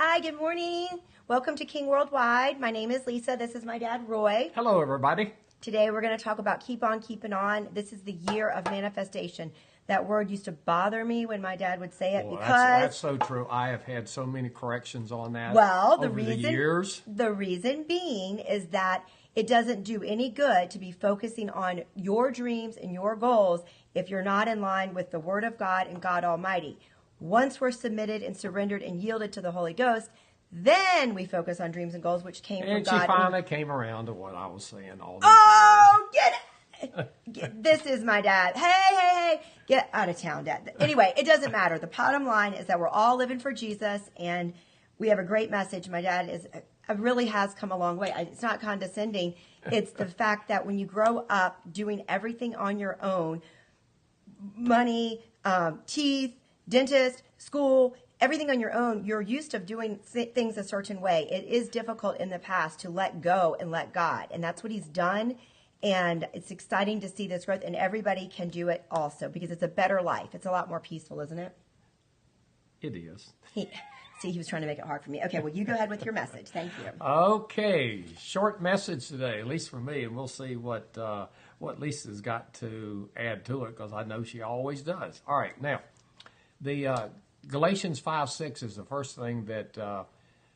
Hi, good morning. Welcome to King Worldwide. My name is Lisa. This is my dad, Roy. Hello, everybody. Today we're going to talk about keep on keeping on. This is the year of manifestation. That word used to bother me when my dad would say it Well, because that's so true. I have had so many corrections on that the over the years. The reason being is that it doesn't do any good to be focusing on your dreams and your goals if you're not in line with the Word of God and God Almighty. Once we're submitted and surrendered and yielded to the Holy Ghost, then we focus on dreams and goals, which came from God. And she finally came around to what I was saying all these years. This is my dad. Hey, get out of town, Dad. Anyway, it doesn't matter. The bottom line is that we're all living for Jesus, and we have a great message. My dad really has come a long way. It's not condescending. It's the fact that when you grow up doing everything on your own, money, teeth, dentist, school, everything on your own, you're used to doing things a certain way. It is difficult in the past to let go and let God. And that's what he's done. And it's exciting to see this growth. And everybody can do it also because it's a better life. It's a lot more peaceful, isn't it? It is. See, he was trying to make it hard for me. Okay, well, you go ahead with your message. Thank you. Okay, short message today, at least for me. And we'll see what Lisa's got to add to it because I know she always does. All right, now, the Galatians 5:6 is the first thing that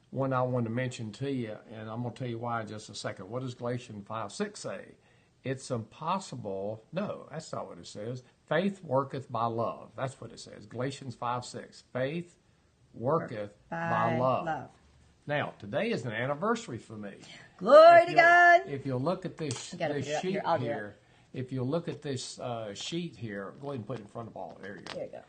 one I want to mention to you, and I'm going to tell you why in just a second. What does Galatians 5:6 say? It's impossible. No, that's not what it says. Faith worketh by love. That's what it says. Galatians 5:6. Faith worketh by love. Now, today is an anniversary for me. Glory to God. If you'll look at this sheet here, if you look at this sheet here, go ahead and put it in front of all. There you go. There you go.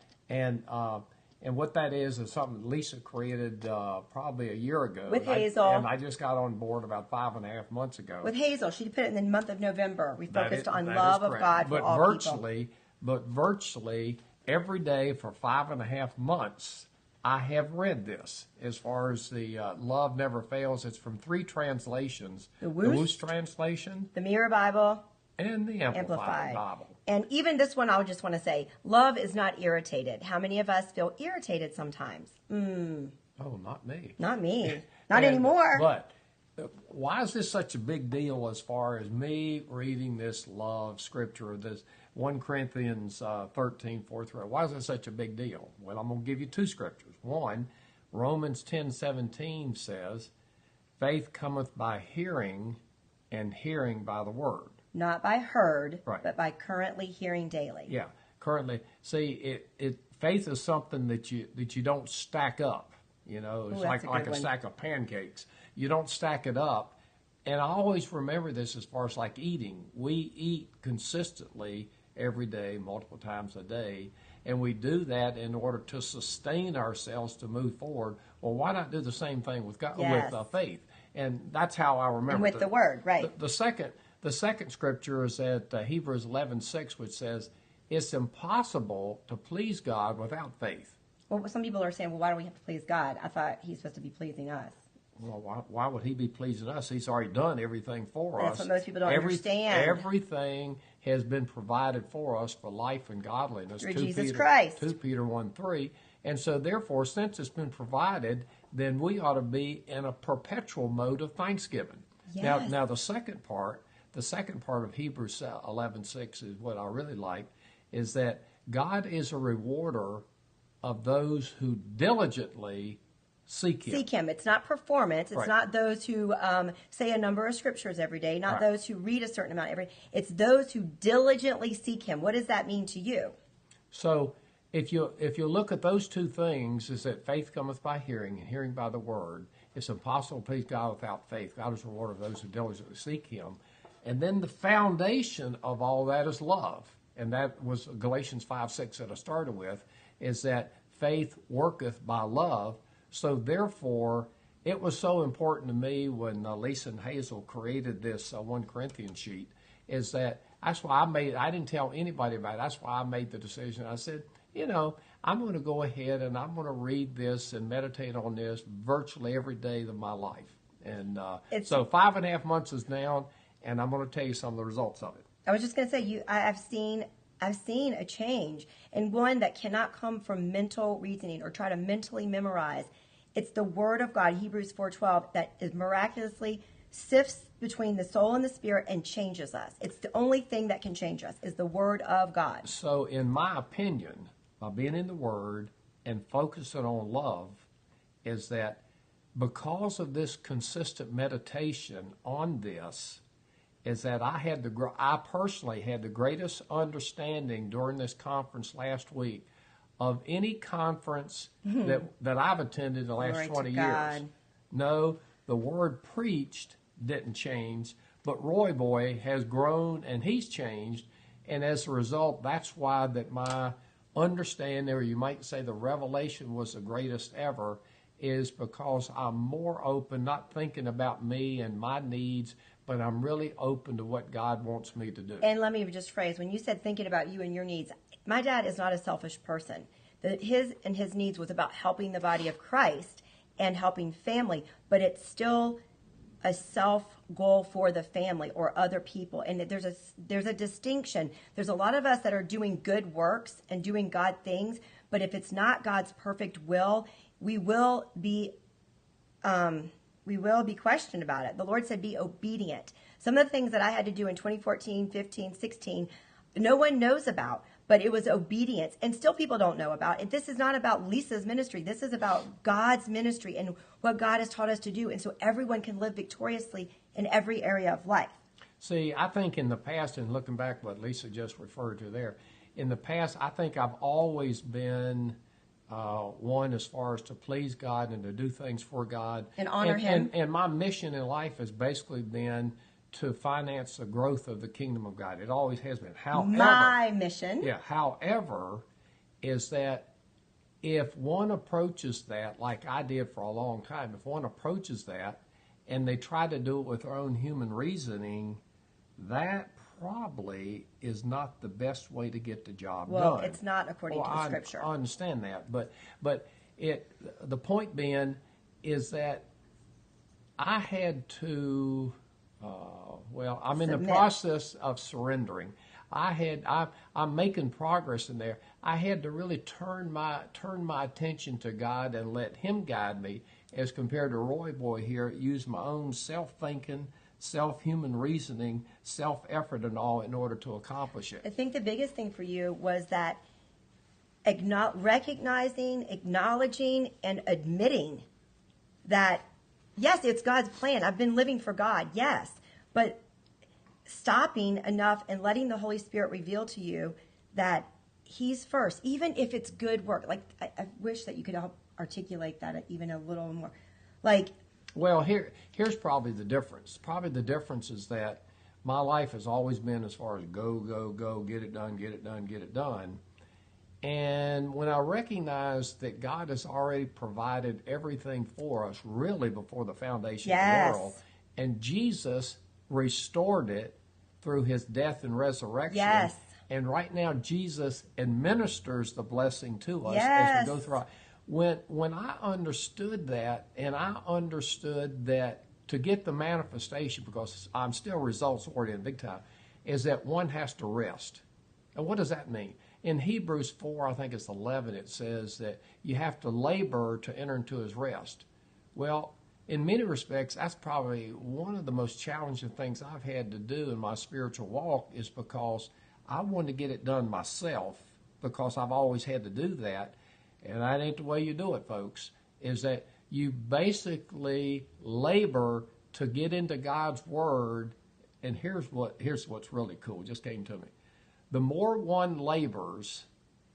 And what that is something Lisa created probably a year ago. With Hazel. And I just got on board about 5.5 months ago. With Hazel. She put it in the month of November. We focused on love of God for all people. But virtually every day for 5.5 months, I have read this. As far as the Love Never Fails, it's from 3 translations. The Woosh translation. The Mirror Bible. And the Amplified Bible. And even this one, I just want to say, love is not irritated. How many of us feel irritated sometimes? Oh, not me. Not me. Not anymore. But why is this such a big deal as far as me reading this love scripture, this 1 Corinthians 13, 4 through 8? Why is it such a big deal? Well, I'm going to give you 2 scriptures. One, Romans 10:17 says, faith cometh by hearing, and hearing by the word. Not by heard, right, but by currently hearing daily. Yeah, currently. See, faith is something that you don't stack up. You know, it's like a stack of pancakes. You don't stack it up. And I always remember this as far as like eating. We eat consistently every day, multiple times a day, and we do that in order to sustain ourselves to move forward. Well, why not do the same thing with God, with faith? And that's how I remember. And with the word, right? The second scripture is at Hebrews 11:6, which says, it's impossible to please God without faith. Well, some people are saying, well, why do we have to please God? I thought he's supposed to be pleasing us. Well, why would he be pleasing us? He's already done everything for us. That's what most people don't understand. Everything has been provided for us for life and godliness. Through Jesus Christ. 2 Peter 1:3. And so, therefore, since it's been provided, then we ought to be in a perpetual mode of thanksgiving. Yes. Now the second part of Hebrews 11:6 is what I really like, is that God is a rewarder of those who diligently seek Him. Seek Him. It's not performance. It's not those who say a number of scriptures every day, not those who read a certain amount every day. It's those who diligently seek Him. What does that mean to you? So if you look at those 2 things, is that faith cometh by hearing, and hearing by the word. It's impossible to please God without faith. God is a rewarder of those who diligently seek Him. And then the foundation of all that is love. And that was Galatians 5:6 that I started with, is that faith worketh by love. So therefore, it was so important to me when Lisa and Hazel created this 1 Corinthians sheet, is that's why I didn't tell anybody about it. That's why I made the decision. I said, I'm going to go ahead and I'm going to read this and meditate on this virtually every day of my life. And so 5.5 months is down, and I'm going to tell you some of the results of it. I was just going to say, I've seen a change, and one that cannot come from mental reasoning or try to mentally memorize. It's the Word of God, Hebrews 4:12, that is miraculously sifts between the soul and the spirit and changes us. It's the only thing that can change us is the Word of God. So in my opinion, by being in the Word and focusing on love, is that because of this consistent meditation on this, is that I personally had the greatest understanding during this conference last week of any conference that I've attended in the last Glory 20 to years. God. No, the word preached didn't change, but Roy Boy has grown and he's changed, and as a result, that's why that my understanding, or you might say the revelation was the greatest ever, is because I'm more open, not thinking about me and my needs, but I'm really open to what God wants me to do. And let me just phrase, when you said thinking about you and your needs, my dad is not a selfish person. His needs was about helping the body of Christ and helping family, but it's still a self goal for the family or other people. And there's a distinction. There's a lot of us that are doing good works and doing God things, but if it's not God's perfect will, we will be questioned about it. The Lord said, be obedient. Some of the things that I had to do in 2014, 15, 16, no one knows about, but it was obedience. And still people don't know about it. This is not about Lisa's ministry. This is about God's ministry and what God has taught us to do. And so everyone can live victoriously in every area of life. See, I think in the past, and looking back what Lisa just referred to there, in the past, I think I've always been one as far as to please God and to do things for God. And honor Him. And my mission in life has basically been to finance the growth of the kingdom of God. It always has been. However, my mission. Yeah, however, is that if one approaches that, like I did for a long time, if one approaches that and they try to do it with their own human reasoning, that probably is not the best way to get the job done. Well, it's not according to the Scripture. I understand that, but the point being is that I had to. I'm in the process of surrendering. I'm making progress in there. I had to really turn my attention to God and let Him guide me, as compared to Roy Boy here, use my own self-thinking, self-human reasoning, self-effort and all in order to accomplish it. I think the biggest thing for you was that recognizing, acknowledging, and admitting that, yes, it's God's plan. I've been living for God, yes. But stopping enough and letting the Holy Spirit reveal to you that He's first, even if it's good work. Like, I wish that you could help articulate that even a little more. Like, well, here's probably the difference. Probably the difference is that my life has always been as far as go, go, go, get it done, get it done, get it done. And when I recognized that God has already provided everything for us, really before the foundation of the world, and Jesus restored it through His death and resurrection. Yes. And right now, Jesus administers the blessing to us as we go through. When I understood that, and I understood that to get the manifestation, because I'm still results oriented big time, is that one has to rest. And what does that mean? In Hebrews 4, I think it's 11, it says that you have to labor to enter into His rest. Well, in many respects, that's probably one of the most challenging things I've had to do in my spiritual walk, is because I wanted to get it done myself, because I've always had to do that. And that ain't the way you do it, folks, is that you basically labor to get into God's Word. And here's what's really cool, just came to me. The more one labors,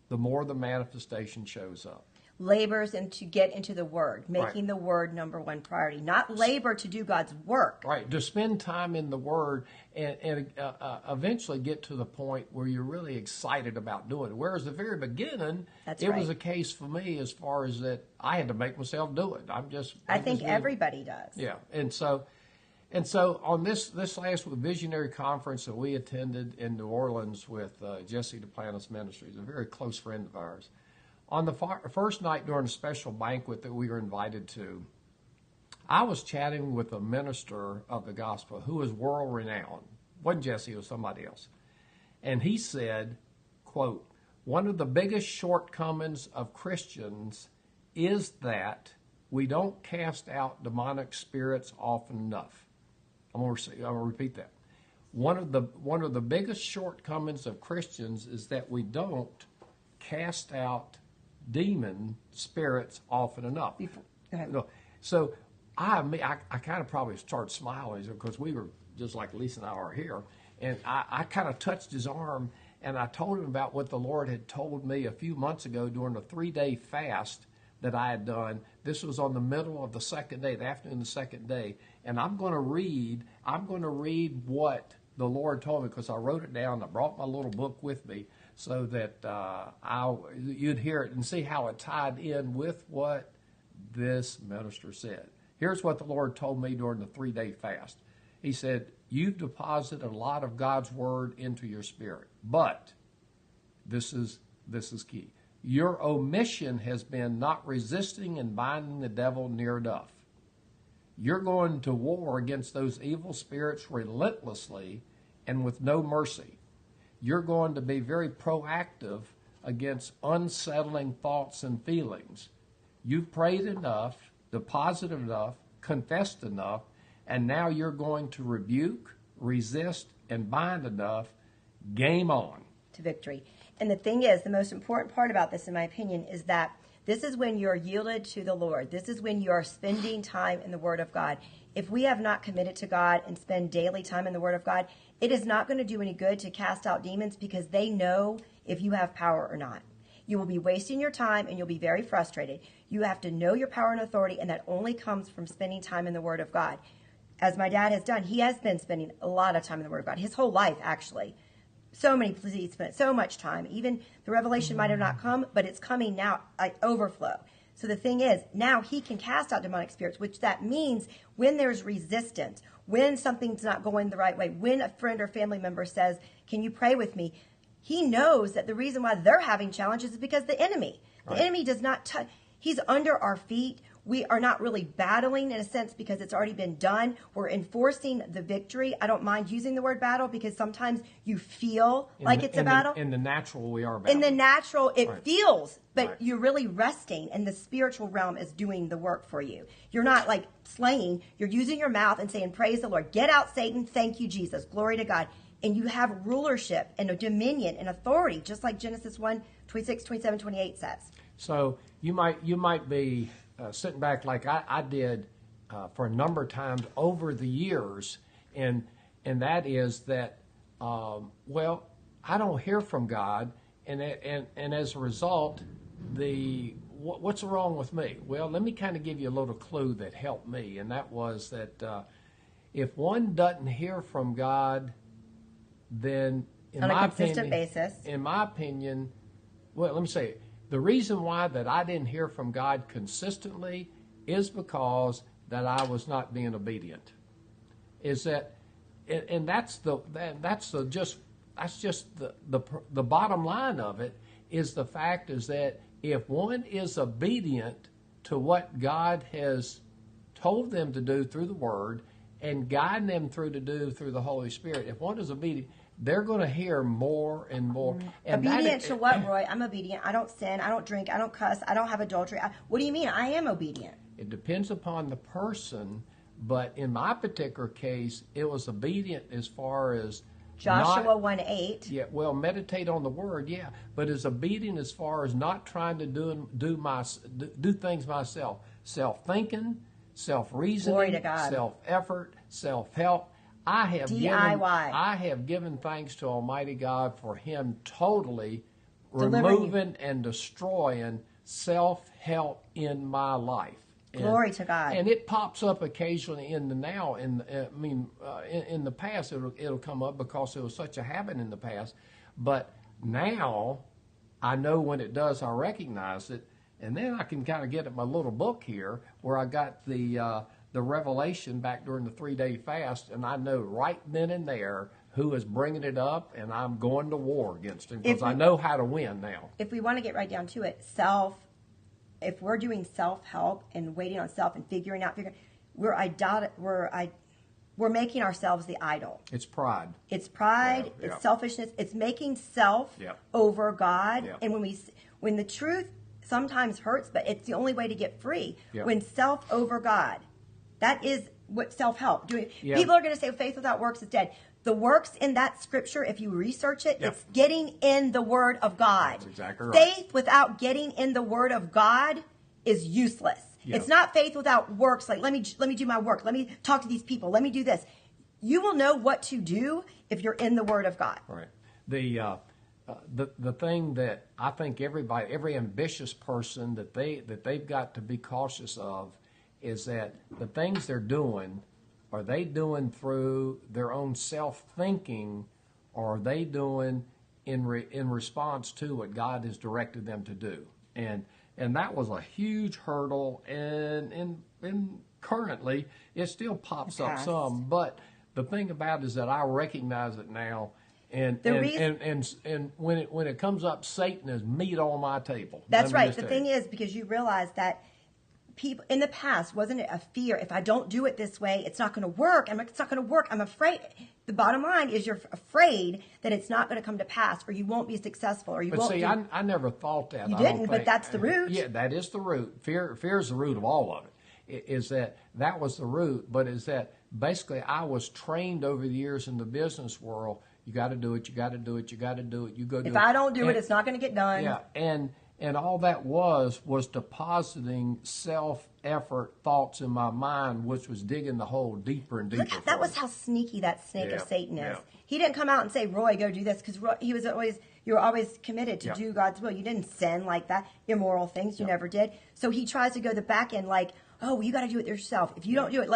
the more the manifestation shows up. Labors and to get into the Word, making the Word number one priority. Not labor to do God's work. Right, to spend time in the Word and eventually get to the point where you're really excited about doing it. Whereas the very beginning, was a case for me as far as that I had to make myself do it. I think everybody does. Yeah, and so on this last visionary conference that we attended in New Orleans with Jesse Duplantis Ministries, a very close friend of ours, on the first night during a special banquet that we were invited to, I was chatting with a minister of the gospel who is world-renowned. Wasn't Jesse, it was somebody else. And he said, quote, "One of the biggest shortcomings of Christians is that we don't cast out demonic spirits often enough. I'm going to repeat that. One of the biggest shortcomings of Christians is that we don't cast out demon spirits often enough. Go ahead. So I kind of probably started smiling because we were just like Lisa and I are here, and I kind of touched his arm and I told him about what the Lord had told me a few months ago during a 3-day fast that I had done. This was on the middle of the second day, the afternoon of the second day, and I'm going to read what the Lord told me because I wrote it down. I brought my little book with me so that you'd hear it and see how it tied in with what this minister said. Here's what the Lord told me during the 3-day fast. He said, you've deposited a lot of God's word into your spirit, but this is key. Your omission has been not resisting and binding the devil near enough. You're going to war against those evil spirits relentlessly and with no mercy. You're going to be very proactive against unsettling thoughts and feelings. You've prayed enough, deposited enough, confessed enough, and now you're going to rebuke, resist, and bind enough. Game on. To victory. And the thing is, the most important part about this, in my opinion, is that this is when you're yielded to the Lord. This is when you're spending time in the Word of God. If we have not committed to God and spend daily time in the Word of God, it is not going to do any good to cast out demons because they know if you have power or not. You will be wasting your time and you'll be very frustrated. You have to know your power and authority, and that only comes from spending time in the Word of God. As my dad has done, he has been spending a lot of time in the Word of God, his whole life, actually. He spent so much time. Even the revelation might have not come, but it's coming now, like overflow. So the thing is, now he can cast out demonic spirits, which that means when there's resistance, when something's not going the right way, when a friend or family member says, can you pray with me? He knows that the reason why they're having challenges is because the enemy does not touch. He's under our feet. We are not really battling in a sense because it's already been done. We're enforcing the victory. I don't mind using the word battle because sometimes you feel like it's a battle. In the natural, we are battling. In the natural, it feels, but Right. you're really resting, and the spiritual realm is doing the work for you. You're not like slaying. You're using your mouth and saying, praise the Lord. Get out, Satan. Thank you, Jesus. Glory to God. And you have rulership and a dominion and authority, just like Genesis 1, 26, 27, 28 says. So you might be sitting back like I did for a number of times over the years, and that is that I don't hear from God, and as a result, what's wrong with me? Well, let me kind of give you a little clue that helped me, and that was that if one doesn't hear from God, then in on a my consistent opinion, basis. in my opinion, well, let me say it. The reason why that I didn't hear from God consistently is because that I was not being obedient. Is that, and that's just the bottom line of it. Is the fact is that if one is obedient to what God has told them to do through the Word and guiding them through the Holy Spirit, if one is obedient, they're going to hear more and more. And obedient to what, Roy? I'm obedient. I don't sin. I don't drink. I don't cuss. I don't have adultery. What do you mean? I am obedient. It depends upon the person, but in my particular case, it was obedient as far as Joshua 1:8. Yeah, well, meditate on the Word, yeah, but it's obedient as far as not trying to do things myself, self-thinking, self-reasoning, Glory to God. self-effort, self-help. I DIY. have given thanks to Almighty God for Him totally Delivering removing and destroying self-help in my life. Glory to God. And it pops up occasionally in the now. In the past, it'll come up because it was such a habit in the past. But now, I know when it does, I recognize it, and then I can kind of get at my little book here where I got the revelation back during the 3-day fast, and I know right then and there who is bringing it up, and I'm going to war against him because I know how to win now. If we want to get right down to it, if we're doing self-help and waiting on self and figuring out, we're making ourselves the idol. It's pride. It's pride. It's selfishness. It's making self over God. Yeah. And when the truth sometimes hurts, but it's the only way to get free. Yeah. When self over God, that is what self-help doing. Yeah. People are going to say faith without works is dead. The works in that scripture, if you research it, Yep. it's getting in the Word of God. That's exactly right. Faith without getting in the Word of God is useless. Yep. It's not faith without works. Like, let me do my work. Let me talk to these people. Let me do this. You will know what to do if you're in the Word of God. Right. The thing that I think every ambitious person that they've got to be cautious of is that the things they're doing, are they doing through their own self-thinking, or are they doing in response to what God has directed them to do? And that was a huge hurdle, and currently it still pops up some. But the thing about it is that I recognize it now, and when it comes up, Satan is meat on my table. That's right. The thing is, because you realize that people in the past, wasn't it a fear? If I don't do it this way, it's not going to work. It's not going to work. I'm afraid. The bottom line is you're afraid that it's not going to come to pass, or you won't be successful, or you won't. See, I never thought that. You didn't, but that's the root. Yeah, that is the root. Fear is the root of all of it. Is that was the root, but is that basically I was trained over the years in the business world. You got to do it. You got to do it. You got to do it. You go do it. If I don't do it, it's not going to get done. Yeah, and all that was depositing self-effort thoughts in my mind, which was digging the hole deeper and deeper. That was how sneaky that snake of Satan is. He didn't come out and say, Roy, go do this, because you were always committed to do God's will. You didn't sin like that, immoral things. You never did. So he tries to go the back end like, oh, well, you got to do it yourself. If you don't do it,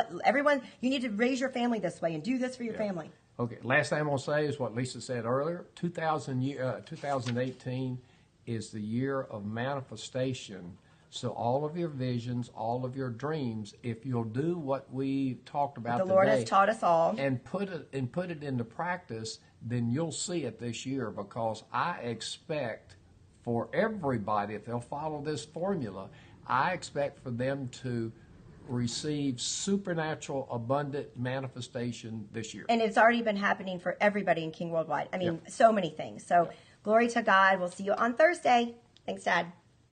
you need to raise your family this way and do this for your family. Okay, last thing I'm going to say is what Lisa said earlier. 2018 is the year of manifestation. So all of your visions, all of your dreams, if you'll do what we talked about today, the Lord has taught us all, and put it into practice, then you'll see it this year, because I expect for everybody, if they'll follow this formula, I expect for them to receive supernatural, abundant manifestation this year. And it's already been happening for everybody in King Worldwide. I mean, so many things. So glory to God. We'll see you on Thursday. Thanks, Dad.